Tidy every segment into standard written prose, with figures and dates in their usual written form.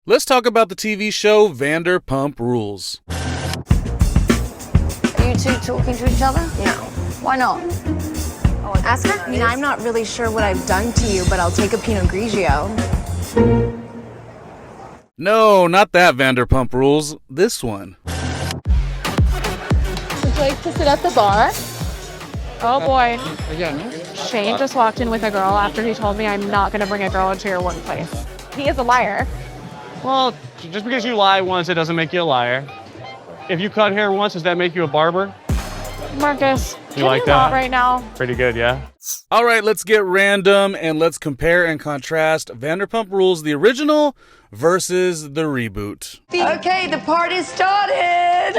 Let's talk about the TV show Vanderpump Rules. Are you two talking to each other? No. Why not? Ask her. I mean, I'm not really sure what I've done to you, but I'll take a Pinot Grigio. No, not that Vanderpump Rules. This one. Would you like to sit at the bar? Oh boy. Shane just walked in with a girl after he told me I'm not going to bring a girl into your workplace. He is a liar. Well, just because you lie once, it doesn't make you a liar. If you cut hair once, does that make you a barber? Marcus, You like that? not right now? Pretty good, yeah? All right, let's get random and let's compare and contrast Vanderpump Rules, the original versus the reboot. Okay, the party started.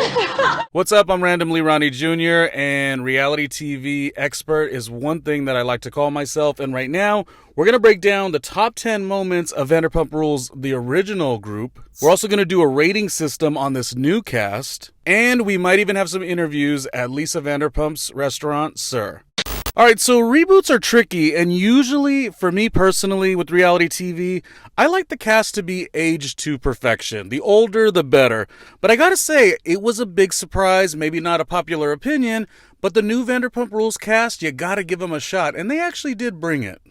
What's up? I'm Randomly Ronnie Jr. and reality TV expert is one thing that I like to call myself. And right now, we're going to break down the top 10 moments of Vanderpump Rules, the original group. We're also going to do a rating system on this new cast. And we might even have some interviews at Lisa Vanderpump's restaurant, Sir. All right, so reboots are tricky, and usually, for me personally, with reality TV, I like the cast to be aged to perfection. The older, the better. But I gotta say, it was a big surprise, maybe not a popular opinion, but the new Vanderpump Rules cast, you gotta give them a shot, and they actually did bring it.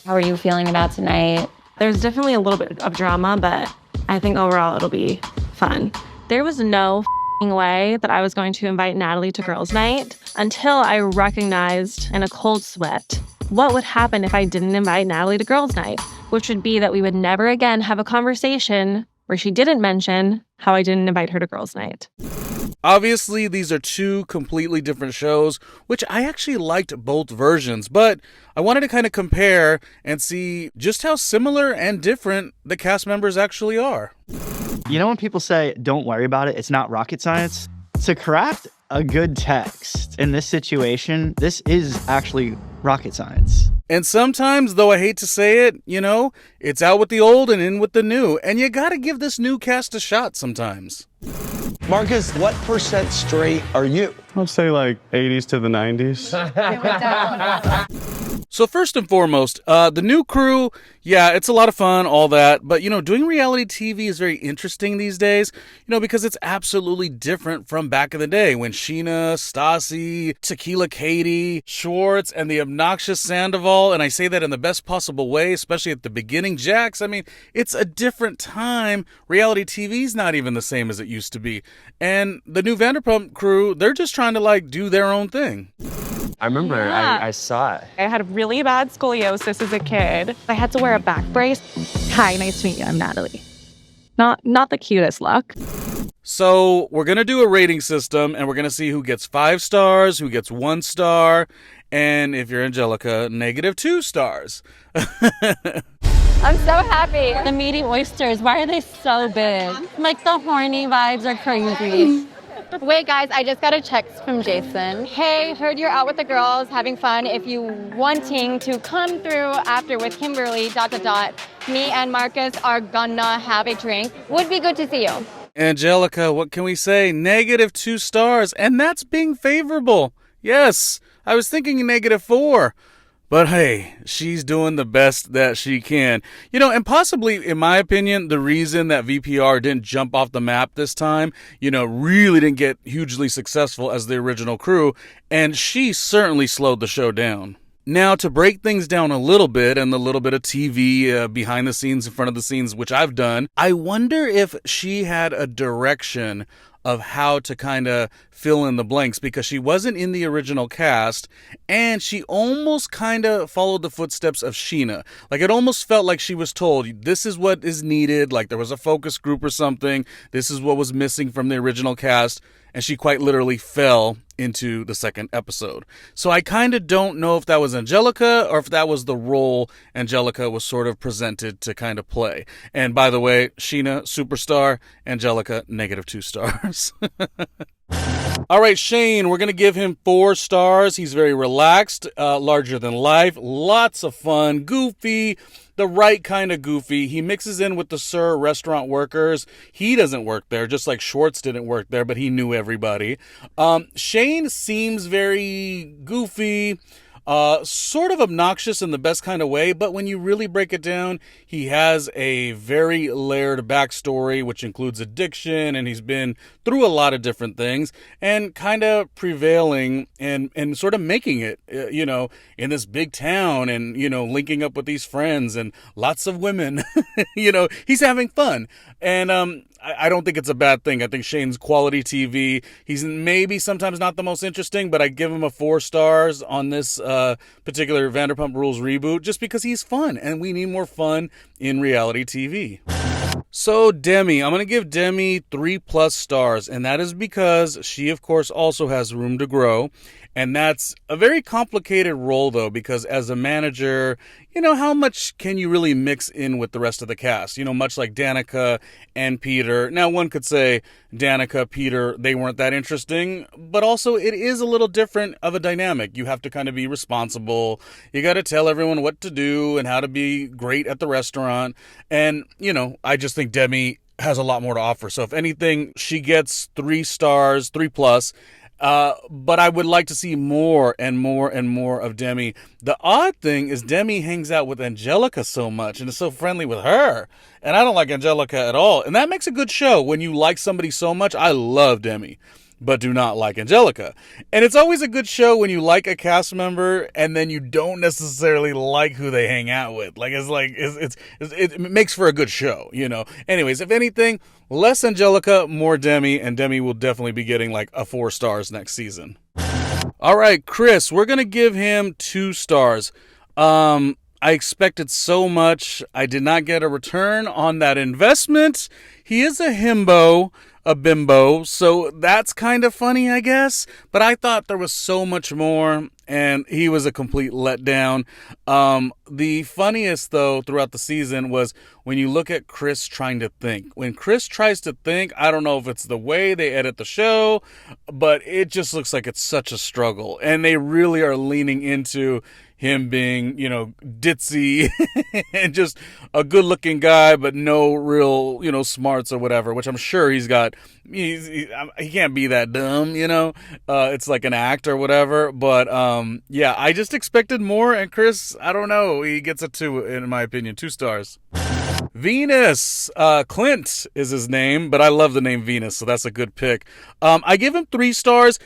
How are you feeling about tonight? There's definitely a little bit of drama, but I think overall it'll be fun. There was no way that I was going to invite Natalie to girls' night until I recognized in a cold sweat what would happen if I didn't invite Natalie to girls' night, which would be that we would never again have a conversation where she didn't mention how I didn't invite her to girls' night. Obviously, these are two completely different shows, which I actually liked both versions, but I wanted to kind of compare and see just how similar and different the cast members actually are. You know when people say, don't worry about it, it's not rocket science? To craft a good text in this situation, this is actually rocket science. And sometimes, though I hate to say it, it's out with the old and in with the new, and you gotta give this new cast a shot sometimes. Marcus, what % straight are you? I'd say like 80s to the 90s. So first and foremost, the new crew, yeah, it's a lot of fun, all that. But, doing reality TV is very interesting these days, because it's absolutely different from back in the day when Sheena, Stassi, Tequila Katie, Schwartz, and the obnoxious Sandoval, and I say that in the best possible way, especially at the beginning, Jax. I mean, it's a different time. Reality TV's not even the same as it used to be. And the new Vanderpump crew, they're just trying to, do their own thing. I remember, Yeah. I saw it. I had really bad scoliosis as a kid. I had to wear a back brace. Hi, nice to meet you. I'm Natalie. Not the cutest look. So we're going to do a rating system, and we're going to see who gets 5 stars, who gets 1 star, and if you're Angelica, -2 stars. I'm so happy. The meaty oysters, why are they so big? Like the horny vibes are crazy. Wait, guys, I just got a text from Jason. Hey, heard you're out with the girls, having fun. If you wanting to come through after with Kimberly, ... Me and Marcus are gonna have a drink. Would be good to see you. Angelica, what can we say? -2 stars, and that's being favorable. Yes, I was thinking -4. But hey, she's doing the best that she can. And possibly, in my opinion, the reason that VPR didn't jump off the map this time, really didn't get hugely successful as the original crew, and she certainly slowed the show down. Now, to break things down a little bit, and the little bit of TV behind the scenes, in front of the scenes, which I've done, I wonder if she had a direction of how to kind of fill in the blanks, because she wasn't in the original cast, and she almost kind of followed the footsteps of Sheena. It almost felt like she was told, this is what is needed, like there was a focus group or something, this is what was missing from the original cast, and she quite literally fell into the second episode. So I kind of don't know if that was Angelica or if that was the role Angelica was sort of presented to kind of play. And by the way, Sheena, superstar, Angelica, -2 stars. All right, Shane, we're going to give him 4 stars. He's very relaxed, larger than life, lots of fun, goofy, the right kind of goofy. He mixes in with the Sir restaurant workers. He doesn't work there, just like Schwartz didn't work there, but he knew everybody. Shane seems very goofy, Sort of obnoxious in the best kind of way, but when you really break it down, he has a very layered backstory, which includes addiction, and he's been through a lot of different things, and kind of prevailing and sort of making it, in this big town, and, linking up with these friends and lots of women. He's having fun. And I don't think it's a bad thing. I think Shane's quality TV. He's maybe sometimes not the most interesting, but I give him a 4 stars on this particular Vanderpump Rules reboot just because he's fun, and we need more fun in reality TV. So Demi, I'm going to give Demi 3+ stars, and that is because she, of course, also has room to grow. And that's a very complicated role, though, because as a manager, how much can you really mix in with the rest of the cast? Much like Danica and Peter. Now, one could say Danica, Peter, they weren't that interesting, but also it is a little different of a dynamic. You have to kind of be responsible. You got to tell everyone what to do and how to be great at the restaurant. And, I just think Demi has a lot more to offer. So if anything, she gets 3 stars, 3+. But I would like to see more and more and more of Demi. The odd thing is Demi hangs out with Angelica so much and is so friendly with her. And I don't like Angelica at all. And that makes a good show. When you like somebody so much, I love Demi, but do not like Angelica. And it's always a good show when you like a cast member and then you don't necessarily like who they hang out with. It makes for a good show, Anyways, if anything, less Angelica, more Demi, and Demi will definitely be getting a 4 stars next season. All right, Chris, we're going to give him 2 stars. I expected so much. I did not get a return on that investment. He is a bimbo, so that's kind of funny, I guess. But I thought there was so much more, and he was a complete letdown. The funniest, though, throughout the season was when you look at Chris trying to think. When Chris tries to think, I don't know if it's the way they edit the show, but it just looks like it's such a struggle. And they really are leaning into him being, ditzy and just a good looking guy, but no real, smarts or whatever, which I'm sure he's got. He can't be that dumb, it's like an act or whatever. But yeah, I just expected more. And Chris, I don't know. He gets a 2, in my opinion, 2 stars. Venus, Clint is his name, but I love the name Venus, so that's a good pick. I give him 3 stars,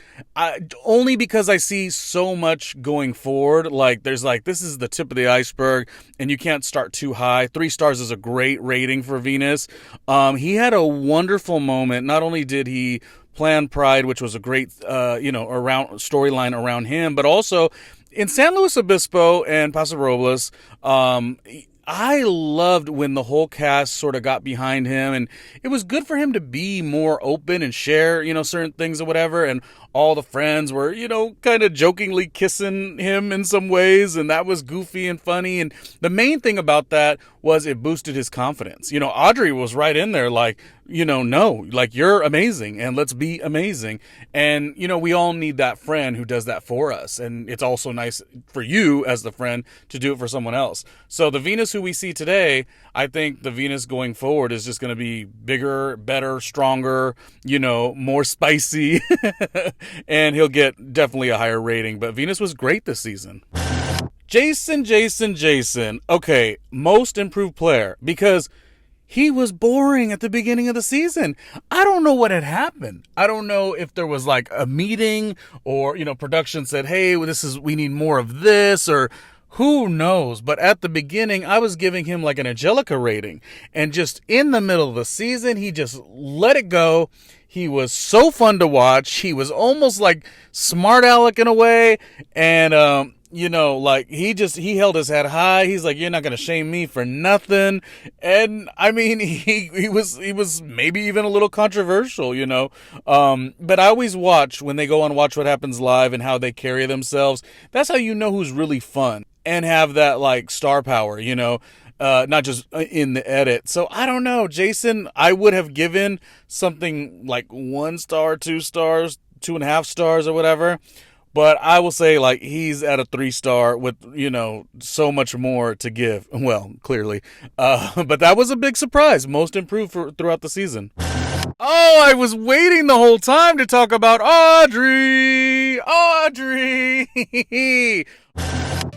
only because I see so much going forward. This is the tip of the iceberg, and you can't start too high. 3 stars is a great rating for Venus. He had a wonderful moment. Not only did he plan Pride, which was a great, around storyline around him, but also in San Luis Obispo and Paso Robles, I loved when the whole cast sort of got behind him, and it was good for him to be more open and share, certain things or whatever. And all the friends were, kind of jokingly kissing him in some ways, and that was goofy and funny. And the main thing about that was it boosted his confidence. Audrey was right in there no, you're amazing and let's be amazing. And, we all need that friend who does that for us. And it's also nice for you as the friend to do it for someone else. So the Venus who we see today, I think the Venus going forward is just going to be bigger, better, stronger, more spicy. And he'll get definitely a higher rating. But Venus was great this season. Jason. Okay, most improved player, because he was boring at the beginning of the season. I don't know what had happened. I don't know if there was a meeting or, production said, hey, we need more of this, or who knows. But at the beginning, I was giving him an Angelica rating. And just in the middle of the season, he just let it go. He was so fun to watch. He was almost like smart aleck in a way. And, he held his head high. He's like, you're not going to shame me for nothing. And I mean, he was maybe even a little controversial, but I always watch when they go on Watch What Happens Live and how they carry themselves. That's how you know who's really fun and have that star power, not just in the edit. So I don't know, Jason, I would have given something 1 star, 2 stars, 2.5 stars or whatever. But I will say, he's at a 3 star with, so much more to give. Well, clearly. But that was a big surprise. Most improved throughout the season. Oh, I was waiting the whole time to talk about Audrey.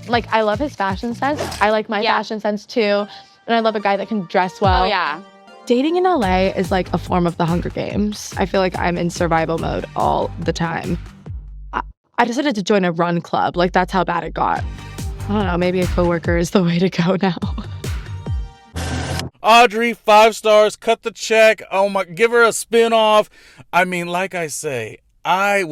Like, I love his fashion sense. I like my fashion sense too. And I love a guy that can dress well. Oh, yeah. Dating in LA is like a form of the Hunger Games. I feel like I'm in survival mode all the time. I decided to join a run club. Like, that's how bad it got. I don't know, maybe a coworker is the way to go now. Audrey, 5 stars, cut the check. Oh my, give her a spin-off. I mean, like I say, my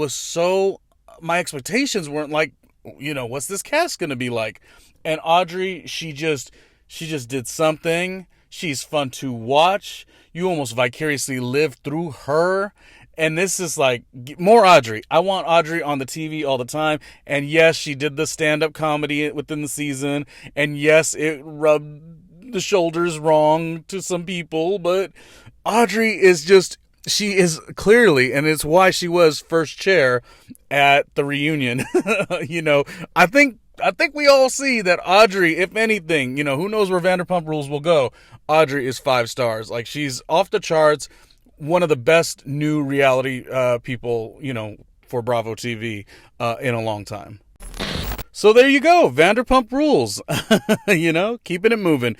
expectations weren't like, what's this cast going to be like? And Audrey, she just did something. She's fun to watch. You almost vicariously live through her. And this is like more Audrey. I want Audrey on the TV all the time. And yes, she did the stand-up comedy within the season. And yes, it rubbed the shoulders wrong to some people. But Audrey she is clearly, and it's why she was first chair at the reunion. I think we all see that Audrey, if anything, who knows where Vanderpump Rules will go. Audrey is 5 stars. Like, she's off the charts. One of the best new reality people, for Bravo TV in a long time. So there you go. Vanderpump Rules. Keeping it moving.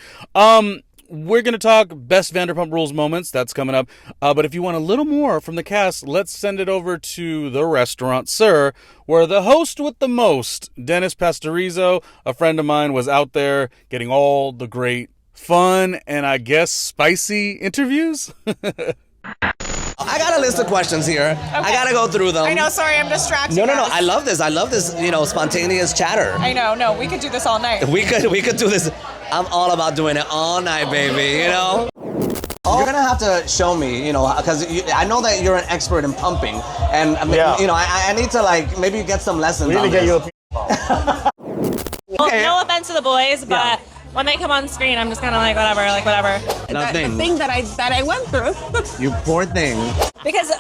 We're going to talk best Vanderpump Rules moments. That's coming up. But if you want a little more from the cast, let's send it over to the restaurant, sir, where the host with the most, Dennis Pastorizo, a friend of mine, was out there getting all the great fun and I guess spicy interviews. I got a list of questions here. Okay. I gotta go through them. I know, sorry, I'm distracted. No. I love this. Spontaneous chatter. I know, no, we could do this all night. We could do this. I'm all about doing it all night, baby, You're gonna have to show me, because I know that you're an expert in pumping. And, I need to, maybe get some lessons on this. Well, no offense to the boys, but when they come on screen, I'm just kind of like, whatever. Nothing. The thing that I went through. You poor thing. Because,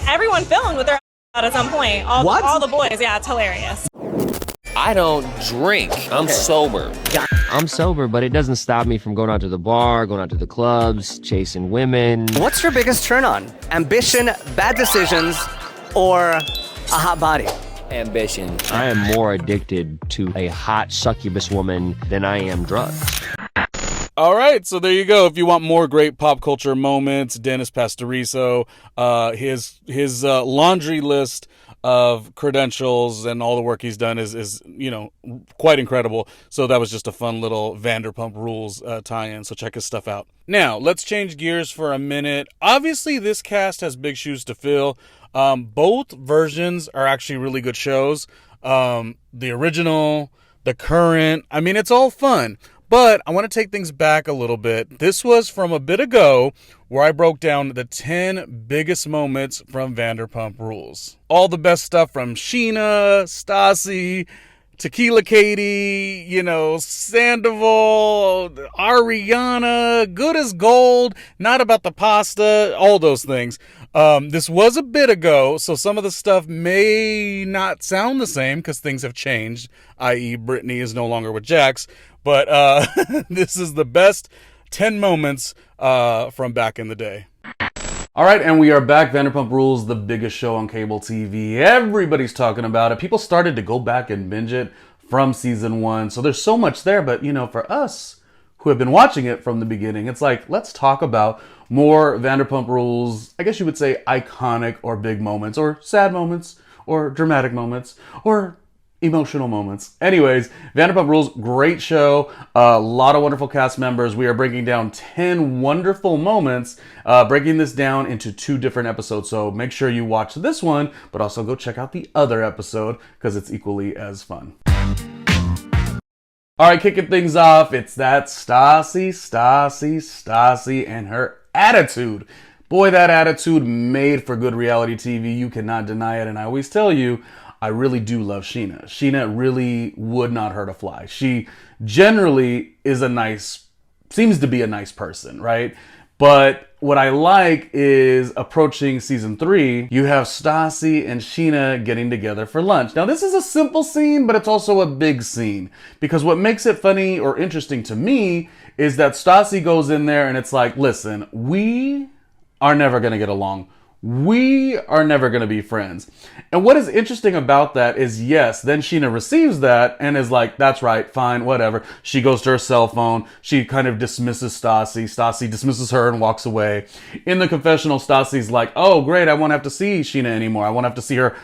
everyone filmed with their at some point. All the boys, yeah, it's hilarious. I don't drink. I'm sober. I'm sober, but it doesn't stop me from going out to the bar, going out to the clubs, chasing women. What's your biggest turn on? Ambition, bad decisions, or a hot body? Ambition. I am more addicted to a hot succubus woman than I am drugs. All right, so there you go. If you want more great pop culture moments, Dennis Pastorizo, his laundry list of credentials and all the work he's done is quite incredible. So that was just a fun little Vanderpump Rules tie-in, so check his stuff out. Now, let's change gears for a minute. Obviously, this cast has big shoes to fill. Both versions are actually really good shows. The original, the current, it's all fun. But I want to take things back a little bit. This was from a bit ago where I broke down the 10 biggest moments from Vanderpump Rules. All the best stuff from Sheena, Stassi, Tequila Katie, Sandoval, Ariana, Good as Gold, Not About the Pasta, all those things. This was a bit ago, so some of the stuff may not sound the same because things have changed, i.e. Brittany is no longer with Jax. But this is the best 10 moments from back in the day. All right, and we are back. Vanderpump Rules, the biggest show on cable TV. Everybody's talking about it. People started to go back and binge it from season 1. So there's so much there. But, for us who have been watching it from the beginning, it's like, let's talk about more Vanderpump Rules, I guess you would say iconic or big moments or sad moments or dramatic moments or emotional moments. Anyways, Vanderpump Rules, great show. A lot of wonderful cast members. We are breaking down 10 wonderful moments, breaking this down into 2 different episodes. So make sure you watch this one, but also go check out the other episode because it's equally as fun. All right, kicking things off, it's that Stassi, and her attitude. Boy, that attitude made for good reality TV. You cannot deny it. And I always tell you, I really do love Sheena. Sheena really would not hurt a fly. She generally seems to be a nice person, right? But what I like is approaching season 3, you have Stassi and Sheena getting together for lunch. Now, this is a simple scene, but it's also a big scene. Because what makes it funny or interesting to me is that Stassi goes in there and it's like, listen, we are never going to get along. we are never going to be friends. And what is interesting about that is, yes, then Sheena receives that and is like, that's right, fine, whatever. She goes to her cell phone. She kind of dismisses Stassi. Stassi dismisses her and walks away. In the confessional, Stassi's like, oh, great, I won't have to see Sheena anymore. I won't have to see her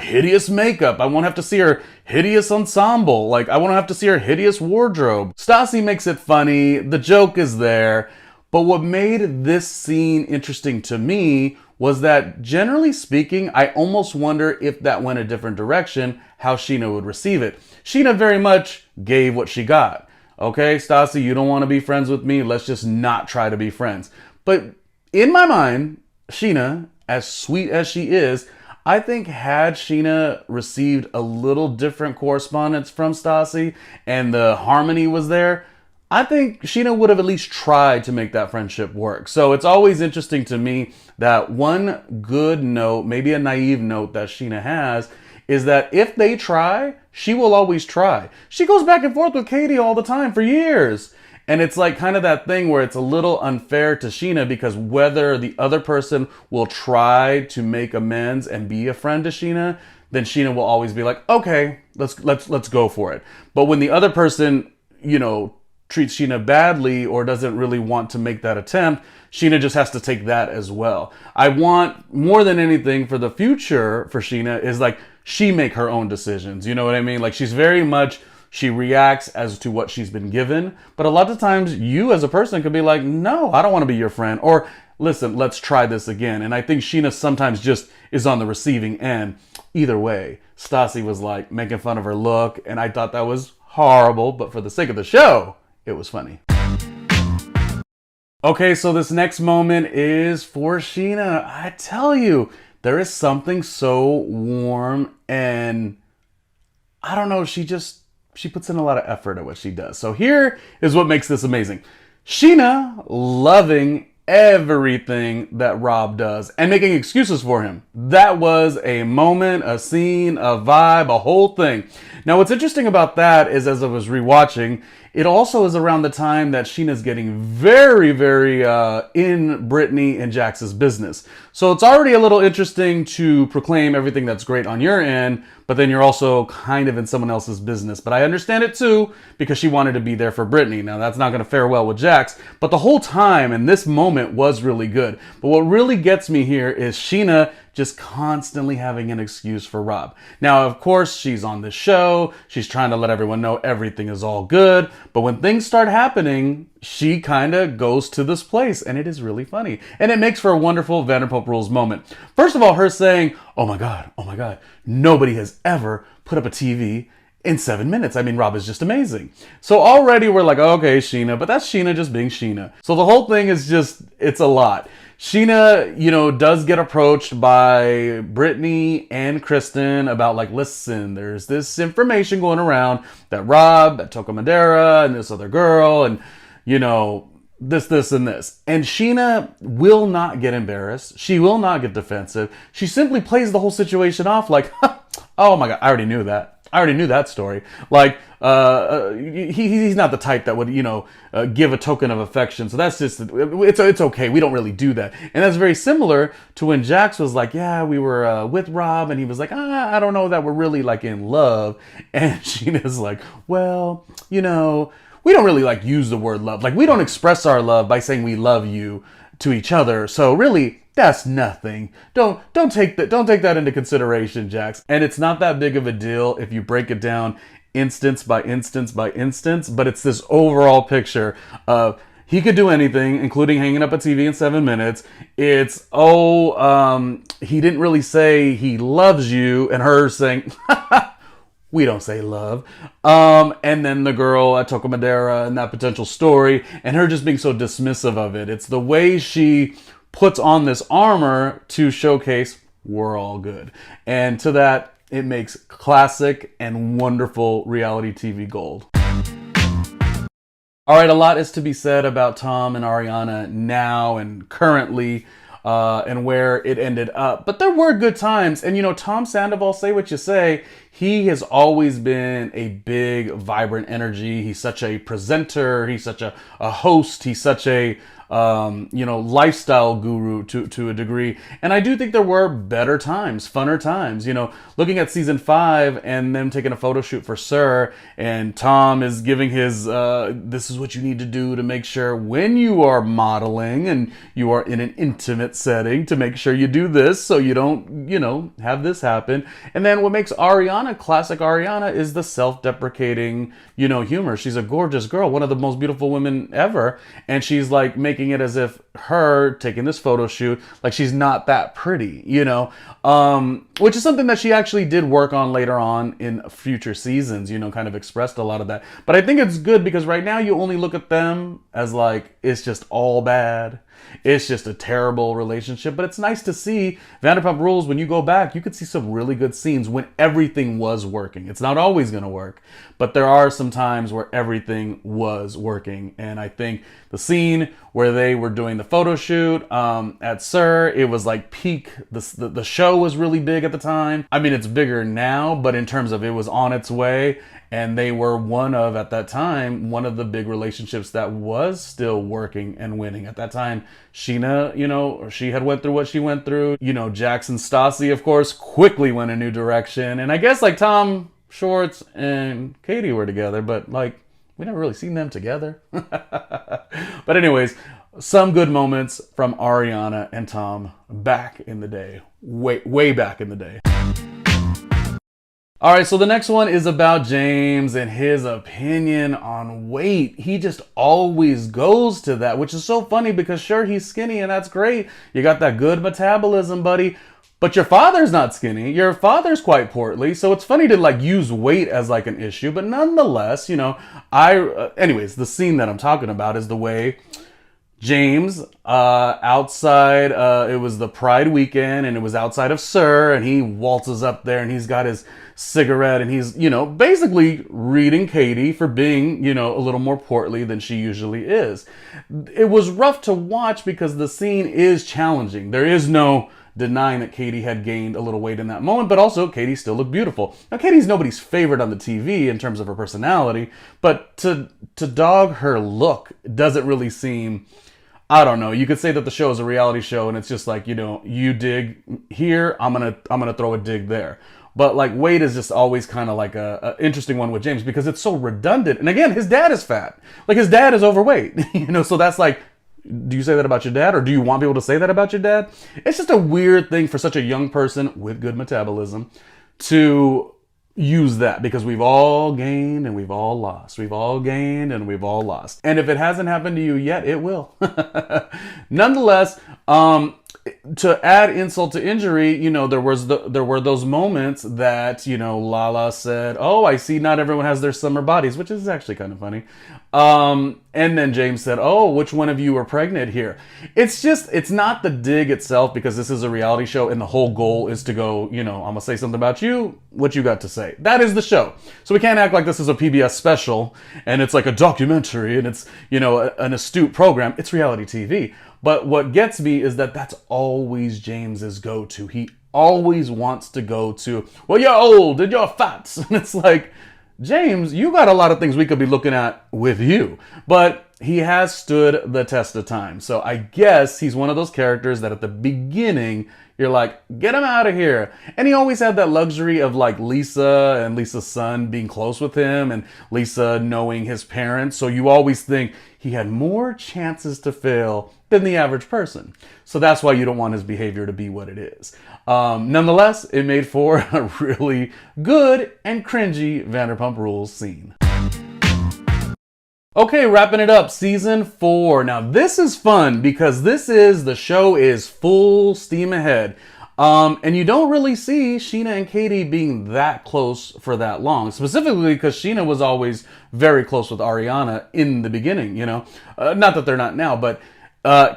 hideous makeup. I won't have to see her hideous ensemble. Like, I won't have to see her hideous wardrobe. Stassi makes it funny. The joke is there. But what made this scene interesting to me was that, generally speaking, I almost wonder if that went a different direction, how Sheena would receive it. Sheena very much gave what she got. Okay, Stassi, you don't want to be friends with me. Let's just not try to be friends. But in my mind, Sheena, as sweet as she is, I think had Sheena received a little different correspondence from Stassi and the harmony was there, I think Sheena would have at least tried to make that friendship work. So it's always interesting to me that one good note, maybe a naive note that Sheena has, is that if they try, she will always try. She goes back and forth with Katie all the time for years. And it's like kind of that thing where it's a little unfair to Sheena because whether the other person will try to make amends and be a friend to Sheena, then Sheena will always be like, okay, let's go for it. But when the other person, treats Sheena badly or doesn't really want to make that attempt, Sheena just has to take that as well. I want more than anything for the future for Sheena is like she make her own decisions. You know what I mean? Like she's very much, she reacts as to what she's been given. But a lot of times you as a person could be like, no, I don't want to be your friend. Or listen, let's try this again. And I think Sheena sometimes just is on the receiving end. Either way, Stassi was like making fun of her look. And I thought that was horrible. But for the sake of the show, it was funny. Okay, so this next moment is for Sheena. I tell you, there is something so warm and I don't know, she puts in a lot of effort at what she does. So here is what makes this amazing. Sheena loving everything that Rob does and making excuses for him. That was a moment, a scene, a vibe, a whole thing. Now, what's interesting about that is as I was rewatching, it also is around the time that Sheena's getting very, very in Brittany and Jax's business. So it's already a little interesting to proclaim everything that's great on your end, but then you're also kind of in someone else's business. But I understand it too, because she wanted to be there for Brittany. Now, that's not going to fare well with Jax, but the whole time and this moment was really good. But what really gets me here is Sheena just constantly having an excuse for Rob. Now, of course, she's on the show. She's trying to let everyone know everything is all good. But when things start happening, she kind of goes to this place. And it is really funny. And it makes for a wonderful Vanderpump Rules moment. First of all, her saying, oh my God, nobody has ever put up a TV in 7 minutes. I mean, Rob is just amazing. So already we're like, okay, Sheena, but that's Sheena just being Sheena. So the whole thing is just, it's a lot. Sheena, does get approached by Brittany and Kristen about like, listen, there's this information going around that Rob, that Toca Madera, and this other girl, and, this, and this. And Sheena will not get embarrassed. She will not get defensive. She simply plays the whole situation off like, oh my God, I already knew that. I already knew that story. Like, he's not the type that would, give a token of affection. So that's just, it's okay. We don't really do that. And that's very similar to when Jax was like, yeah, we were with Rob. And he was like, I don't know that we're really like in love. And Sheena's like, well, we don't really like use the word love. Like we don't express our love by saying we love you to each other. So really, that's nothing. Don't take that into consideration, Jax. And it's not that big of a deal if you break it down instance by instance by instance, but it's this overall picture of he could do anything, including hanging up a TV in 7 minutes. It's, he didn't really say he loves you, and her saying, we don't say love. And then the girl at Toca Madera and that potential story, and her just being so dismissive of it. It's the way she puts on this armor to showcase we're all good. And to that, it makes classic and wonderful reality TV gold. All right, a lot is to be said about Tom and Ariana now and currently and where it ended up. But there were good times. And Tom Sandoval, say what you say, he has always been a big, vibrant energy. He's such a presenter. He's such a host. He's such a lifestyle guru to a degree. And I do think there were better times, funner times, looking at season 5 and them taking a photo shoot for Sir, and Tom is giving his, this is what you need to do to make sure when you are modeling and you are in an intimate setting to make sure you do this so you don't, have this happen. And then what makes Ariana classic Ariana is the self-deprecating, humor. She's a gorgeous girl, one of the most beautiful women ever. And she's like making it as if her taking this photo shoot, like she's not that pretty, which is something that she actually did work on later on in future seasons, kind of expressed a lot of that. But I think it's good because right now you only look at them as like, it's just all bad. It's just a terrible relationship. But it's nice to see Vanderpump Rules. When you go back, you could see some really good scenes when everything was working. It's not always going to work, but there are some times where everything was working. And I think the scene where they were doing the photo shoot at Sir, it was like peak. The show was really big at the time. I mean, it's bigger now, but in terms of it was on its way. And they were at that time, one of the big relationships that was still working and winning. At that time, Sheena, she had went through what she went through. Jackson Stassi, of course, quickly went a new direction. And I guess like Tom Schwartz and Katie were together, but like we never really seen them together. But anyways, some good moments from Ariana and Tom back in the day, way back in the day. All right, so the next one is about James and his opinion on weight. He just always goes to that, which is so funny because sure, he's skinny and that's great. You got that good metabolism, buddy. But your father's not skinny. Your father's quite portly. So it's funny to like use weight as like an issue. But nonetheless, anyways, the scene that I'm talking about is the way James, outside, it was the Pride weekend and it was outside of Sir, and he waltzes up there and he's got his cigarette and he's, basically reading Katie for being, a little more portly than she usually is. It was rough to watch because the scene is challenging. There is no denying that Katie had gained a little weight in that moment, but also Katie still looked beautiful. Now, Katie's nobody's favorite on the TV in terms of her personality, but to dog her look doesn't really seem... I don't know. You could say that the show is a reality show and it's just like, you dig here, I'm gonna throw a dig there. But like weight is just always kind of like a interesting one with James because it's so redundant. And again, his dad is fat. Like his dad is overweight, so that's like, do you say that about your dad or do you want people to say that about your dad? It's just a weird thing for such a young person with good metabolism to use that because we've all gained and we've all lost. We've all gained and we've all lost. And if it hasn't happened to you yet, it will. Nonetheless, to add insult to injury, there were those moments that, Lala said, "Oh, I see not everyone has their summer bodies," which is actually kind of funny. And then James said, "Oh, which one of you are pregnant here?" It's not the dig itself because this is a reality show and the whole goal is to go, I'm going to say something about you, what you got to say. That is the show. So we can't act like this is a PBS special and it's like a documentary and it's, an astute program. It's reality TV. But what gets me is that that's always James's go-to. He always wants to go to, well, you're old and you're fat. And it's like, James, you got a lot of things we could be looking at with you. But he has stood the test of time. So I guess he's one of those characters that at the beginning, you're like, get him out of here. And he always had that luxury of like Lisa and Lisa's son being close with him and Lisa knowing his parents. So you always think he had more chances to fail than the average person. So that's why you don't want his behavior to be what it is. Nonetheless, it made for a really good and cringy Vanderpump Rules scene. Okay, wrapping it up, season 4. Now this is fun because the show is full steam ahead. And you don't really see Sheena and Katie being that close for that long. Specifically because Sheena was always very close with Ariana in the beginning, Not that they're not now, but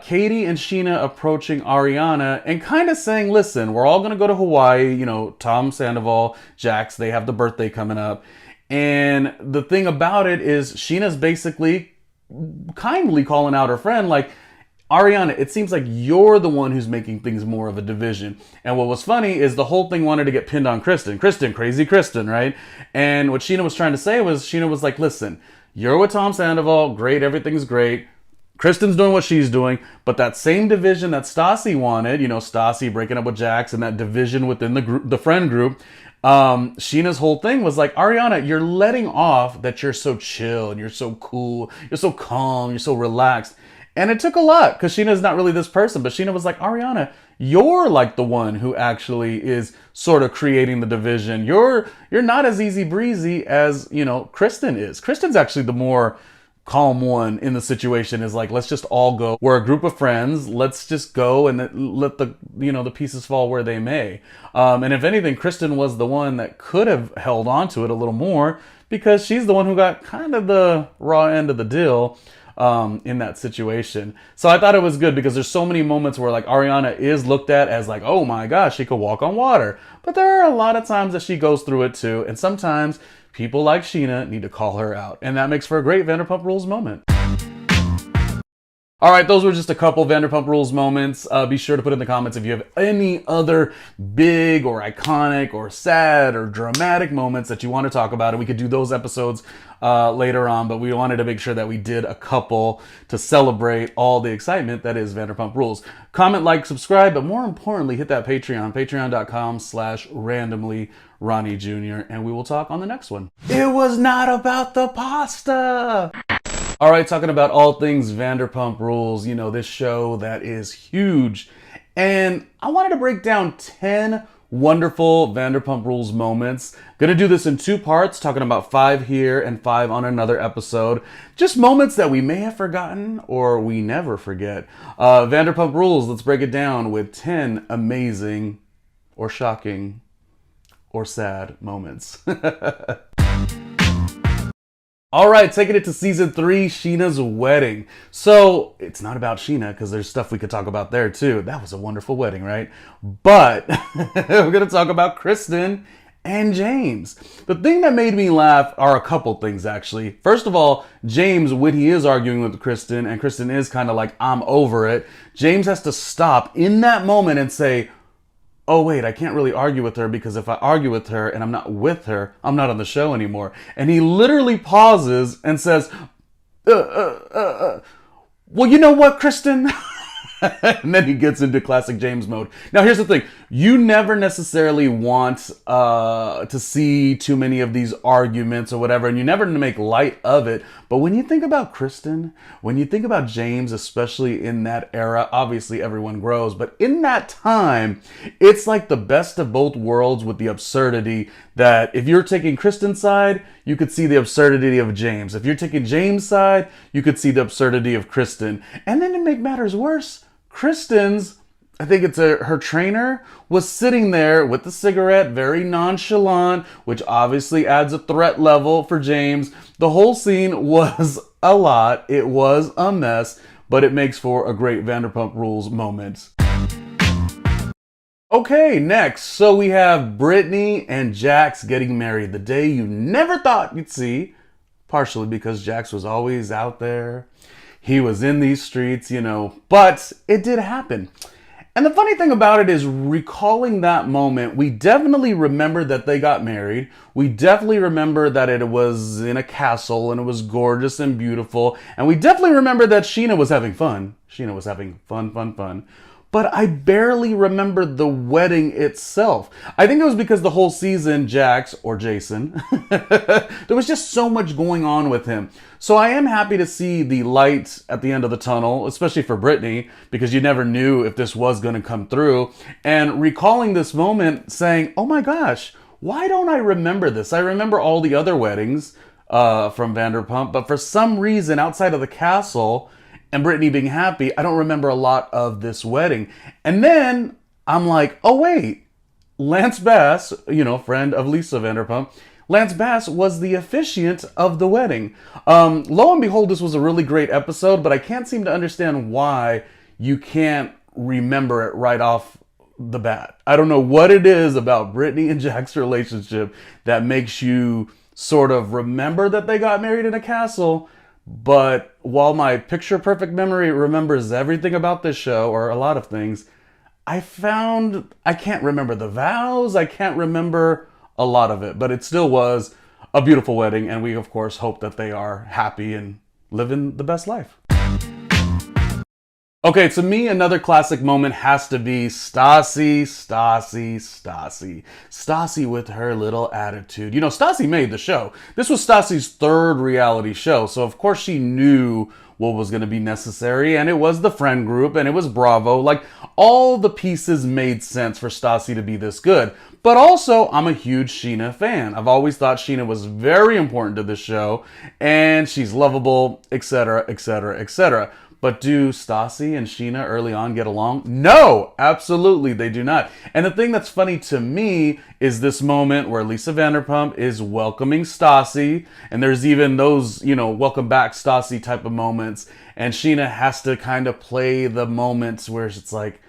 Katie and Sheena approaching Ariana and kind of saying, listen, we're all going to go to Hawaii. Tom Sandoval, Jax, they have the birthday coming up. And the thing about it is Sheena's basically kindly calling out her friend like, Ariana, it seems like you're the one who's making things more of a division. And what was funny is the whole thing wanted to get pinned on Kristen. Kristen, crazy Kristen, right? And what Sheena was trying to say was, Sheena was like, listen, you're with Tom Sandoval, great, everything's great. Kristen's doing what she's doing, but that same division that Stassi wanted, you know, Stassi breaking up with Jax and that division within the group, the friend group, Sheena's whole thing was like, Ariana, you're letting off that you're so chill and you're so cool, you're so calm, you're so relaxed. And it took a lot because Sheena's not really this person, but Sheena was like, Ariana, you're like the one who actually is sort of creating the division. You're not as easy breezy as, you know, Kristen is. Kristen's actually the more calm one in the situation, is like, let's just all go. We're a group of friends. Let's just go and let the, you know, the pieces fall where they may. And if anything, Kristen was the one that could have held on to it a little more because she's the one who got kind of the raw end of the deal in that situation. So I thought it was good because there's so many moments where like Ariana is looked at as like, oh my gosh, she could walk on water. But there are a lot of times that she goes through it too. And sometimes people like Sheena need to call her out. And that makes for a great Vanderpump Rules moment. All right, those were just a couple Vanderpump Rules moments. Be sure to put in the comments if you have any other big or iconic or sad or dramatic moments that you want to talk about. And we could do those episodes later on, but we wanted to make sure that we did a couple to celebrate all the excitement that is Vanderpump Rules. Comment, like, subscribe, but more importantly, hit that Patreon, patreon.com/randomly Ronnie Jr., and we will talk on the next one. It was not about the pasta. All right, talking about all things Vanderpump Rules, you know, this show that is huge. And I wanted to break down 10 wonderful Vanderpump Rules moments. Gonna do this in 2 parts, talking about 5 here and 5 on another episode. Just moments that we may have forgotten or we never forget. Vanderpump Rules, let's break it down with 10 amazing or shocking or sad moments. All right, taking it to season 3, Sheena's wedding. So it's not about Sheena because there's stuff we could talk about there too. That was a wonderful wedding, right? But we're going to talk about Kristen and James. The thing that made me laugh are a couple things actually. First of all, James, when he is arguing with Kristen and Kristen is kind of like, I'm over it, James has to stop in that moment and say, oh wait, I can't really argue with her because if I argue with her and I'm not with her, I'm not on the show anymore. And he literally pauses and says, well, you know what, Kristen? And then he gets into classic James mode. Now, here's the thing. You never necessarily want to see too many of these arguments or whatever, and you never make light of it. But when you think about Kristen, when you think about James, especially in that era, obviously everyone grows, but in that time, it's like the best of both worlds with the absurdity that if you're taking Kristen's side, you could see the absurdity of James. If you're taking James' side, you could see the absurdity of Kristen. And then to make matters worse, Kristen's, I think it's her trainer, was sitting there with the cigarette, very nonchalant, which obviously adds a threat level for James. The whole scene was a lot. It was a mess, but it makes for a great Vanderpump Rules moment. Okay, next. So we have Brittany and Jax getting married. The day you never thought you'd see, partially because Jax was always out there. He was in these streets, you know, but it did happen. And the funny thing about it is recalling that moment, we definitely remember that they got married. We definitely remember that it was in a castle and it was gorgeous and beautiful. And we definitely remember that Sheena was having fun. Sheena was having fun. But I barely remember the wedding itself. I think it was because the whole season, Jax, or Jason, there was just so much going on with him. So I am happy to see the light at the end of the tunnel, especially for Brittany, because you never knew if this was going to come through. And recalling this moment saying, oh my gosh, why don't I remember this? I remember all the other weddings from Vanderpump, but for some reason outside of the castle and Brittany being happy, I don't remember a lot of this wedding. And then I'm like, oh wait, Lance Bass, you know, friend of Lisa Vanderpump, Lance Bass was the officiant of the wedding. Lo and behold, this was a really great episode, but I can't seem to understand why you can't remember it right off the bat. I don't know what it is about Brittany and Jack's relationship that makes you sort of remember that they got married in a castle, But while my picture perfect memory remembers everything about this show, or a lot of things, I can't remember the vows, I can't remember a lot of it, but it still was a beautiful wedding, and we of course hope that they are happy and living the best life. Okay, to me, another classic moment has to be Stassi with her little attitude. You know, Stassi made the show. This was Stassi's third reality show, so of course she knew what was going to be necessary, and it was the friend group, and it was Bravo. Like, all the pieces made sense for Stassi to be this good. But also, I'm a huge Sheena fan. I've always thought Sheena was very important to this show, and she's lovable, etc., etc., etc. But do Stassi and Sheena early on get along? No, absolutely they do not. And the thing that's funny to me is this moment where Lisa Vanderpump is welcoming Stassi, and there's even those, you know, welcome back Stassi type of moments, and Sheena has to kind of play the moments where it's like,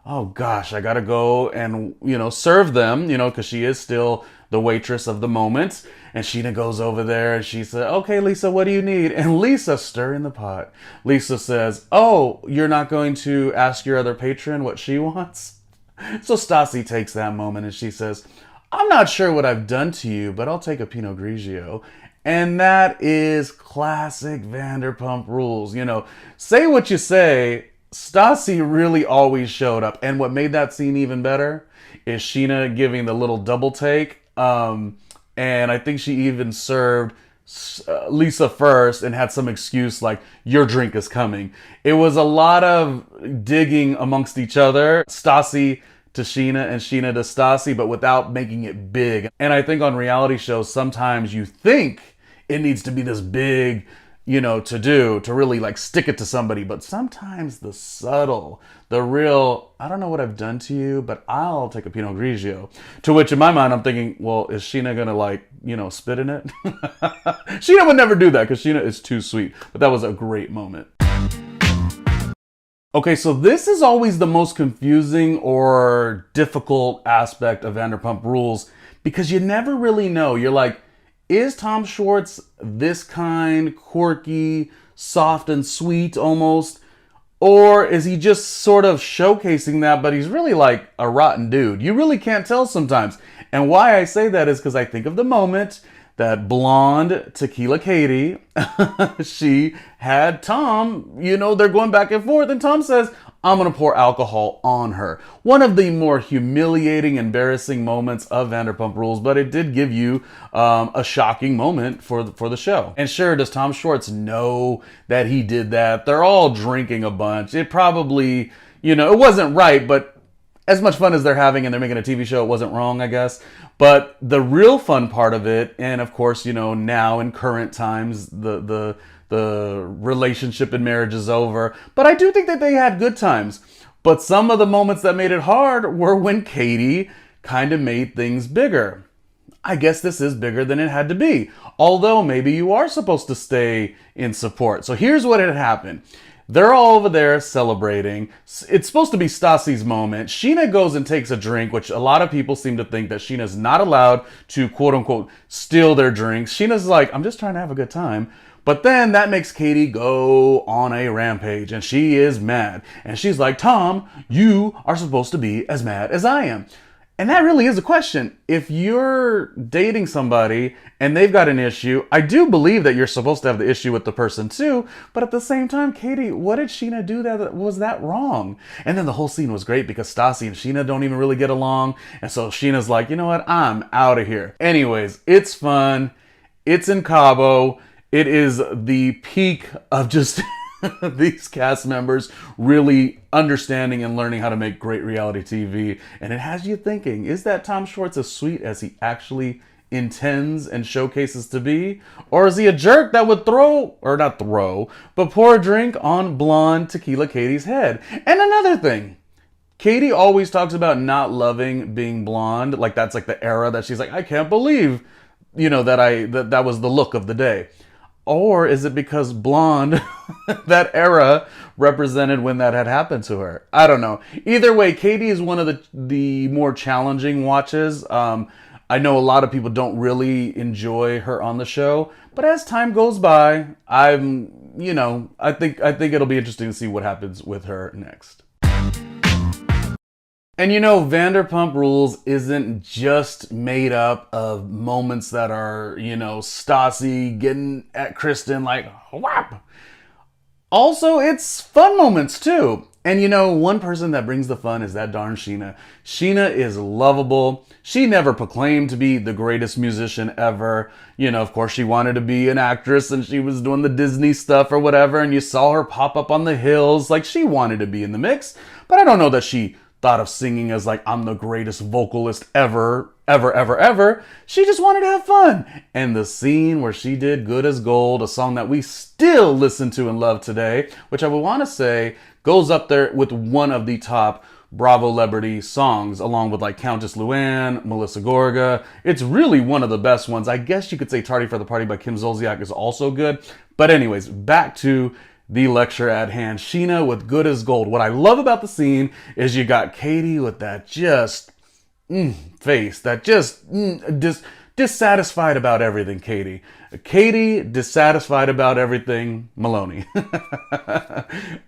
oh gosh, I gotta go and, you know, serve them, you know, because she is still the waitress of the moment. And Sheena goes over there and she said, okay, Lisa, what do you need? And Lisa, stirring the pot. Lisa says, oh, you're not going to ask your other patron what she wants? So Stassi takes that moment and she says, I'm not sure what I've done to you, but I'll take a Pinot Grigio. And that is classic Vanderpump Rules. You know, say what you say, Stassi really always showed up. And what made that scene even better is Sheena giving the little double take. And I think she even served Lisa first and had some excuse like, your drink is coming. It was a lot of digging amongst each other. Stassi to Sheena and Sheena to Stassi, but without making it big. And I think on reality shows, sometimes you think it needs to be this big, you know, to really like stick it to somebody. But sometimes the subtle, the real, I don't know what I've done to you, but I'll take a Pinot Grigio. To which in my mind, I'm thinking, well, is Sheena gonna like, you know, spit in it? Sheena would never do that because Sheena is too sweet. But that was a great moment. Okay, so this is always the most confusing or difficult aspect of Vanderpump Rules because you never really know. You're like, is Tom Schwartz this kind, quirky, soft and sweet almost? Or is he just sort of showcasing that, but he's really like a rotten dude? You really can't tell sometimes. And why I say that is because I think of the moment that blonde Tequila Katie, she had Tom, you know, they're going back and forth, and Tom says, I'm going to pour alcohol on her. One of the more humiliating, embarrassing moments of Vanderpump Rules, but it did give you a shocking moment for the show. And sure, does Tom Schwartz know that he did that? They're all drinking a bunch. It probably, you know, it wasn't right, but as much fun as they're having and they're making a TV show, it wasn't wrong, I guess. But the real fun part of it, and of course, you know, now in current times, the relationship and marriage is over. But I do think that they had good times. But some of the moments that made it hard were when Katie kind of made things bigger. I guess this is bigger than it had to be. Although maybe you are supposed to stay in support. So here's what had happened. They're all over there celebrating. It's supposed to be Stassi's moment. Sheena goes and takes a drink, which a lot of people seem to think that Sheena's not allowed to, quote unquote, steal their drinks. Sheena's like, I'm just trying to have a good time. But then that makes Katie go on a rampage, and she is mad. And she's like, Tom, you are supposed to be as mad as I am. And that really is a question. If you're dating somebody and they've got an issue, I do believe that you're supposed to have the issue with the person too. But at the same time, Katie, what did Sheena do that was that wrong? And then the whole scene was great because Stassi and Sheena don't even really get along. And so Sheena's like, you know what? I'm out of here. Anyways, it's fun. It's in Cabo. It is the peak of just these cast members really understanding and learning how to make great reality TV. And it has you thinking, is that Tom Schwartz as sweet as he actually intends and showcases to be? Or is he a jerk that would but pour a drink on blonde Tequila Katie's head? And another thing, Katie always talks about not loving being blonde. Like that's like the era that she's like, I can't believe, you know, that was the look of the day. Or is it because blonde, that era, represented when that had happened to her? I don't know. Either way, Katie is one of the more challenging watches. I know a lot of people don't really enjoy her on the show, But as time goes by, I think it'll be interesting to see what happens with her next. And Vanderpump Rules isn't just made up of moments that are, Stassi getting at Kristen like, whap. Also, it's fun moments too. And one person that brings the fun is that darn Sheena. Sheena is lovable. She never proclaimed to be the greatest musician ever. Of course, she wanted to be an actress and she was doing the Disney stuff or whatever. And you saw her pop up on the hills like she wanted to be in the mix. But I don't know that she thought of singing as like, I'm the greatest vocalist ever. She just wanted to have fun. And the scene where she did Good as Gold, a song that we still listen to and love today, which I would want to say goes up there with one of the top Bravo Celebrity songs, along with like Countess Luann, Melissa Gorga. It's really one of the best ones. I guess you could say Tardy for the Party by Kim Zolciak is also good. But anyways, back to the lecture at hand. Sheena with Good as Gold. What I love about the scene is you got Katie with that just face, that just dissatisfied about everything, Katie. Katie, dissatisfied about everything, Maloney.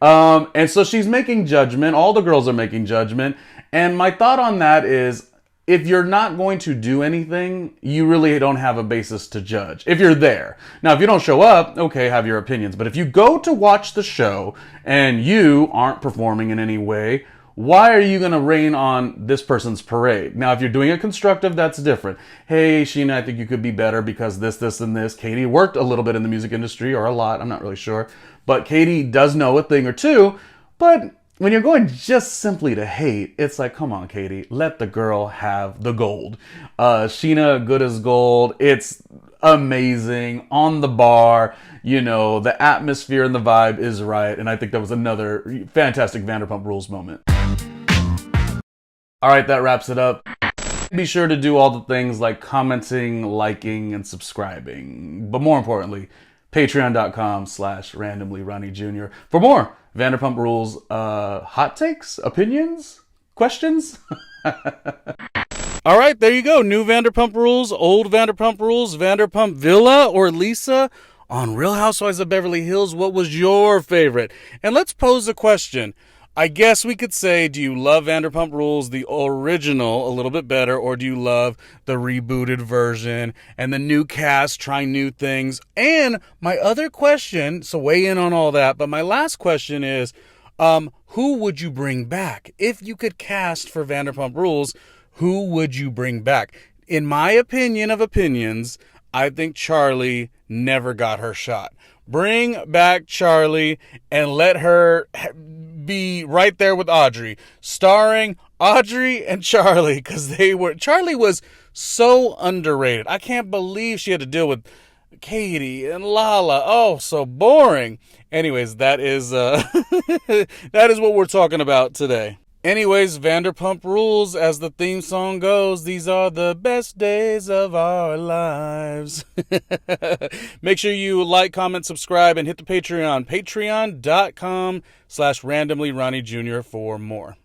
And so she's making judgment. All the girls are making judgment. And my thought on that is, if you're not going to do anything, you really don't have a basis to judge. If you're there. Now, if you don't show up, okay, have your opinions. But if you go to watch the show and you aren't performing in any way, why are you going to rain on this person's parade? Now, if you're doing it constructive, that's different. Hey, Sheena, I think you could be better because this, and this. Katie worked a little bit in the music industry, or a lot, I'm not really sure. But Katie does know a thing or two. But when you're going just simply to hate, it's like, come on, Katie, let the girl have the gold. Sheena, Good as Gold. It's amazing. On the bar, the atmosphere and the vibe is right. And I think that was another fantastic Vanderpump Rules moment. All right, that wraps it up. Be sure to do all the things like commenting, liking, and subscribing. But more importantly, patreon.com/randomly Ronnie Jr. for more Vanderpump Rules hot takes, opinions, questions. All right, there you go. New Vanderpump Rules, old Vanderpump Rules, Vanderpump Villa or Lisa on Real Housewives of Beverly Hills. What was your favorite? And let's pose a question. I guess we could say, do you love Vanderpump Rules, the original, a little bit better, or do you love the rebooted version and the new cast trying new things? And my other question, so weigh in on all that, but my last question is, who would you bring back? If you could cast for Vanderpump Rules, who would you bring back? In my opinion of opinions, I think Charli never got her shot. Bring back Charli and let her be right there with AUDREY, starring AUDREY and Charli, because Charli was so underrated. I can't believe she had to deal with Katie and Lala. Oh, so boring. Anyways, that is what we're talking about today. Anyways, Vanderpump Rules, as the theme song goes, these are the best days of our lives. Make sure you like, comment, subscribe, and hit the Patreon. Patreon.com/randomly Ronnie Jr. for more.